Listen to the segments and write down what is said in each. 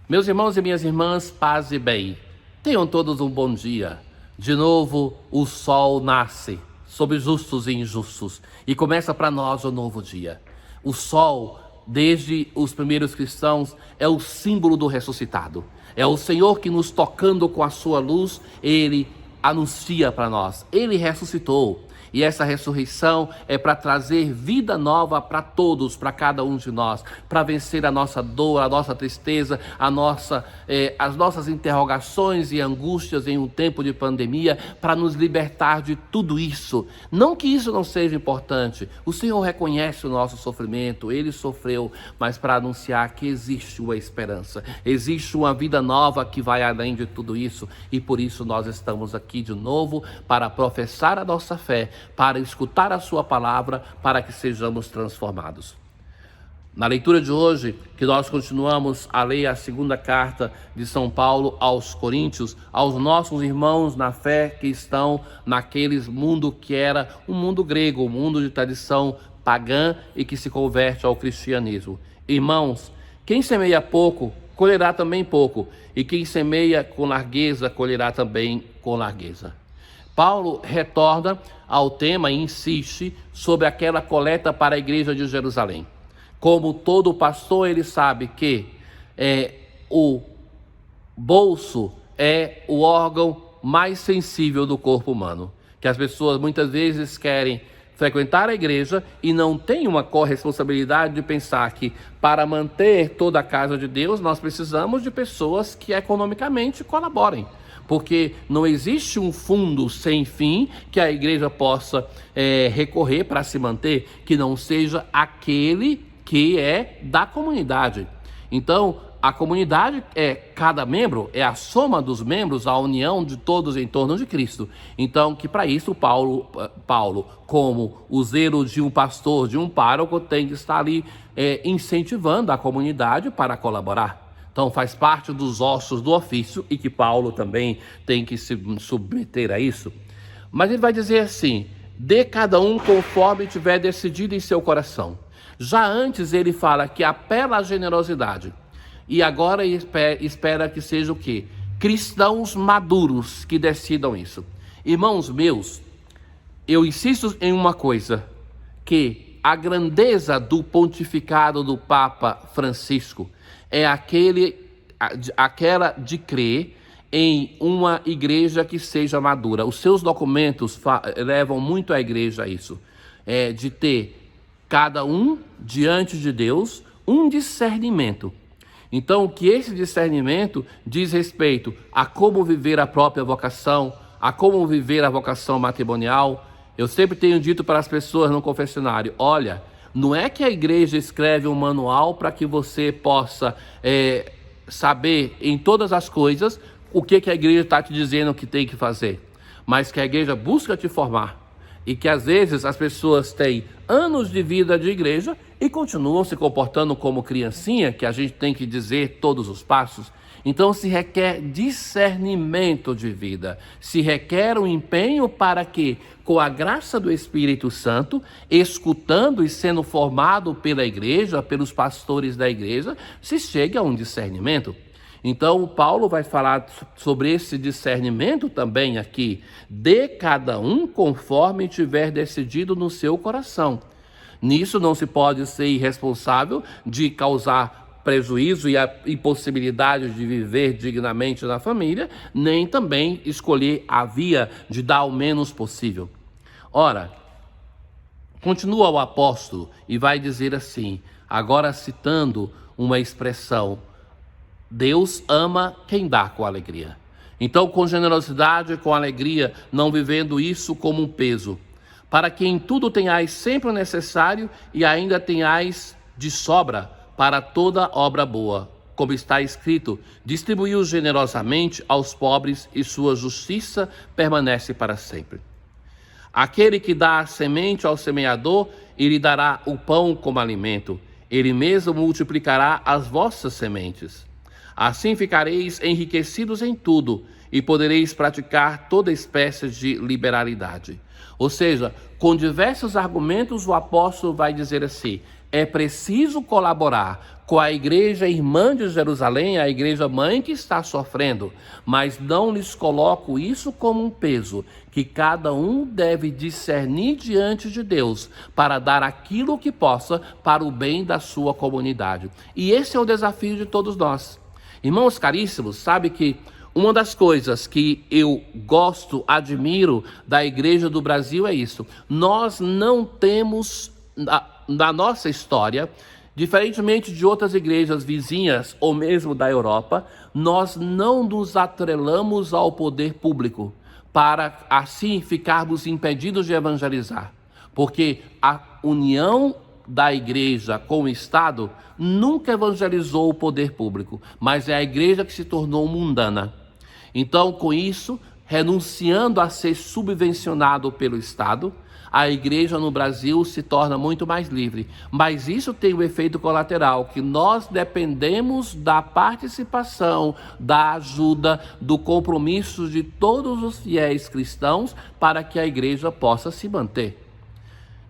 Meus irmãos e minhas irmãs, paz e bem. Tenham todos um bom dia. De novo, o sol nasce sobre justos e injustos e começa para nós um novo dia. O sol, desde os primeiros cristãos, é o símbolo do ressuscitado. É o Senhor que, nos tocando com a sua luz, Ele anuncia para nós. Ele ressuscitou. E essa ressurreição é para trazer vida nova para todos, para cada um de nós, para vencer a nossa dor, a nossa tristeza, as nossas interrogações e angústias em um tempo de pandemia, para nos libertar de tudo isso. Não que isso não seja importante, o Senhor reconhece o nosso sofrimento, Ele sofreu, mas para anunciar que existe uma esperança, existe uma vida nova que vai além de tudo isso, e por isso nós estamos aqui de novo para professar a nossa fé, para escutar a sua palavra, para que sejamos transformados. Na leitura de hoje, que nós continuamos a ler a segunda carta de São Paulo aos Coríntios, aos nossos irmãos na fé que estão naquele mundo que era um mundo grego, um mundo de tradição pagã e que se converte ao cristianismo. Irmãos, quem semeia pouco, colherá também pouco, e quem semeia com largueza, colherá também com largueza. Paulo retorna ao tema e insiste sobre aquela coleta para a igreja de Jerusalém. Como todo pastor, ele sabe que o bolso é o órgão mais sensível do corpo humano, que as pessoas muitas vezes querem frequentar a igreja e não têm uma corresponsabilidade de pensar que para manter toda a casa de Deus nós precisamos de pessoas que economicamente colaborem. Porque não existe um fundo sem fim que a igreja possa recorrer para se manter, que não seja aquele que é da comunidade. Então, a comunidade cada membro, é a soma dos membros, a união de todos em torno de Cristo. Então, que para isso Paulo, como o zelo de um pastor, de um pároco, tem que estar ali incentivando a comunidade para colaborar. Então faz parte dos ossos do ofício e que Paulo também tem que se submeter a isso. Mas ele vai dizer assim: dê cada um conforme tiver decidido em seu coração. Já antes ele fala que apela à generosidade. E agora espera que seja o quê? Cristãos maduros que decidam isso. Irmãos meus, eu insisto em uma coisa, que a grandeza do pontificado do Papa Francisco é aquela de crer em uma igreja que seja madura. Os seus documentos levam muito a igreja a isso, de ter cada um diante de Deus um discernimento. Então, que esse discernimento diz respeito a como viver a própria vocação, a como viver a vocação matrimonial. Eu sempre tenho dito para as pessoas no confessionário: olha, não é que a igreja escreve um manual para que você possa saber em todas as coisas o que a igreja está te dizendo que tem que fazer, mas que a igreja busca te formar. E que às vezes as pessoas têm anos de vida de igreja e continuam se comportando como criancinha, que a gente tem que dizer todos os passos. Então se requer discernimento de vida, se requer um empenho para que, com a graça do Espírito Santo, escutando e sendo formado pela igreja, pelos pastores da igreja, se chegue a um discernimento. Então Paulo vai falar sobre esse discernimento também aqui: dê cada um conforme tiver decidido no seu coração. Nisso não se pode ser irresponsável de causar prejuízo e a impossibilidade de viver dignamente na família, nem também escolher a via de dar o menos possível. Ora, continua o apóstolo e vai dizer assim, agora citando uma expressão: Deus ama quem dá com alegria. Então, com generosidade e com alegria, não vivendo isso como um peso, para que em tudo tenhais sempre o necessário e ainda tenhais de sobra para toda obra boa. Como está escrito: distribuiu generosamente aos pobres e sua justiça permanece para sempre. Aquele que dá a semente ao semeador, ele dará o pão como alimento. Ele mesmo multiplicará as vossas sementes. Assim ficareis enriquecidos em tudo e podereis praticar toda espécie de liberalidade. Ou seja, com diversos argumentos, o apóstolo vai dizer assim: é preciso colaborar com a igreja irmã de Jerusalém, a igreja mãe que está sofrendo, mas não lhes coloco isso como um peso, que cada um deve discernir diante de Deus para dar aquilo que possa para o bem da sua comunidade. E esse é o desafio de todos nós. Irmãos caríssimos, sabe que uma das coisas que eu gosto, admiro da Igreja do Brasil é isso: nós não temos na nossa história, diferentemente de outras igrejas vizinhas ou mesmo da Europa, nós não nos atrelamos ao poder público para assim ficarmos impedidos de evangelizar, porque a união da igreja com o Estado nunca evangelizou o poder público, mas é a igreja que se tornou mundana. Então, com isso, renunciando a ser subvencionado pelo Estado, a igreja no Brasil se torna muito mais livre. Mas isso tem o efeito colateral, que nós dependemos da participação, da ajuda, do compromisso de todos os fiéis cristãos para que a igreja possa se manter.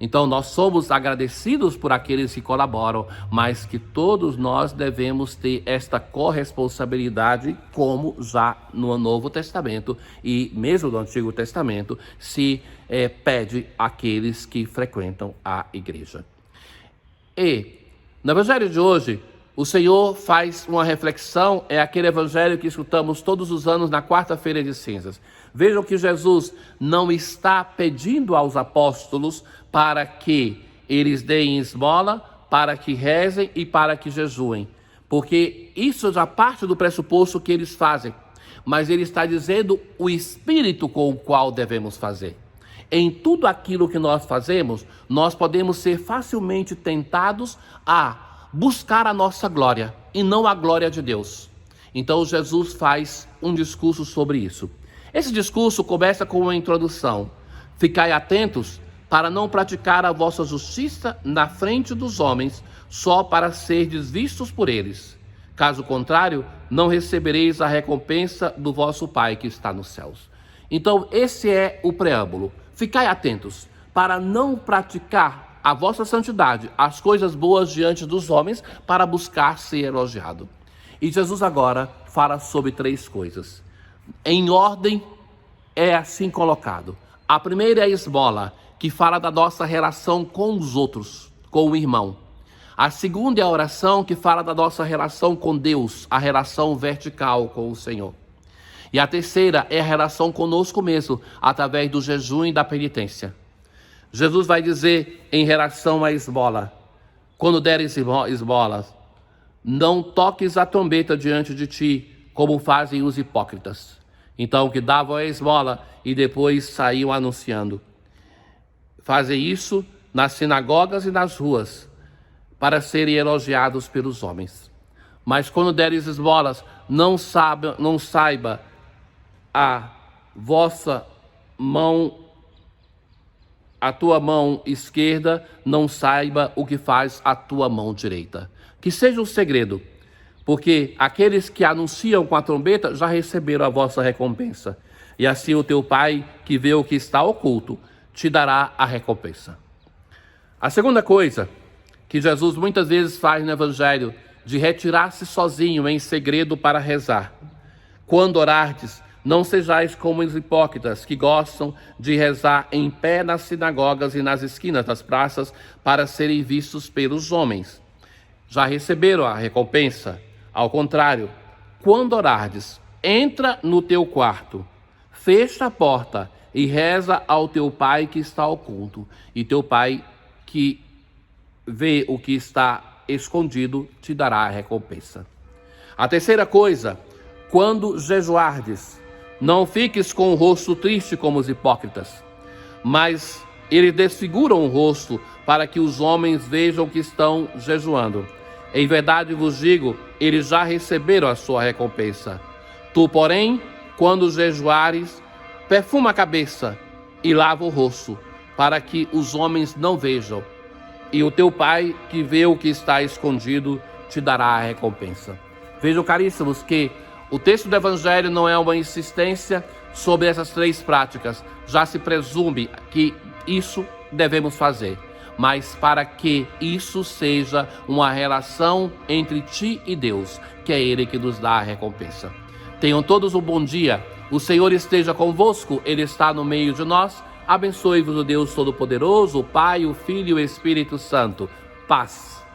Então nós somos agradecidos por aqueles que colaboram, mas que todos nós devemos ter esta corresponsabilidade, como já no Novo Testamento e mesmo no Antigo Testamento se pede àqueles que frequentam a igreja. E no Evangelho de hoje, o Senhor faz uma reflexão, é aquele evangelho que escutamos todos os anos na quarta-feira de cinzas. Vejam que Jesus não está pedindo aos apóstolos para que eles deem esmola, para que rezem e para que jejuem, porque isso já parte do pressuposto que eles fazem, mas ele está dizendo o espírito com o qual devemos fazer. Em tudo aquilo que nós fazemos, nós podemos ser facilmente tentados a buscar a nossa glória e não a glória de Deus. Então Jesus faz um discurso sobre isso. Esse discurso começa com uma introdução: ficai atentos para não praticar a vossa justiça na frente dos homens, só para serdes vistos por eles. Caso contrário, não recebereis a recompensa do vosso Pai que está nos céus. Então esse é o preâmbulo. Ficai atentos para não praticar a vossa santidade, as coisas boas diante dos homens, para buscar ser elogiado. E Jesus agora fala sobre três coisas. Em ordem é assim colocado. A primeira é a esmola, que fala da nossa relação com os outros, com o irmão. A segunda é a oração, que fala da nossa relação com Deus, a relação vertical com o Senhor. E a terceira é a relação conosco mesmo, através do jejum e da penitência. Jesus vai dizer em relação à esmola: quando deres esmolas, não toques a trombeta diante de ti, como fazem os hipócritas. Então, que davam a esmola e depois saíam anunciando. Fazem isso nas sinagogas e nas ruas, para serem elogiados pelos homens. Mas quando deres esmolas, não saiba a vossa mão, a tua mão esquerda, não saiba o que faz a tua mão direita. Que seja um segredo, porque aqueles que anunciam com a trombeta já receberam a vossa recompensa. E assim o teu Pai, que vê o que está oculto, te dará a recompensa. A segunda coisa que Jesus muitas vezes faz no Evangelho, de retirar-se sozinho em segredo para rezar. Quando orardes, não sejais como os hipócritas, que gostam de rezar em pé nas sinagogas e nas esquinas das praças para serem vistos pelos homens. Já receberam a recompensa. Ao contrário, quando orardes, entra no teu quarto, fecha a porta e reza ao teu Pai que está oculto, e teu Pai que vê o que está escondido te dará a recompensa. A terceira coisa: quando jejuardes, não fiques com o rosto triste como os hipócritas, mas eles desfiguram o rosto para que os homens vejam que estão jejuando. Em verdade vos digo, eles já receberam a sua recompensa. Tu, porém, quando jejuares, perfuma a cabeça e lava o rosto, para que os homens não vejam. E o teu Pai, que vê o que está escondido, te dará a recompensa. Vejam, caríssimos, que o texto do Evangelho não é uma insistência sobre essas três práticas. Já se presume que isso devemos fazer, mas para que isso seja uma relação entre ti e Deus, que é Ele que nos dá a recompensa. Tenham todos um bom dia. O Senhor esteja convosco, Ele está no meio de nós. Abençoe-vos o Deus Todo-Poderoso, o Pai, o Filho e o Espírito Santo. Paz.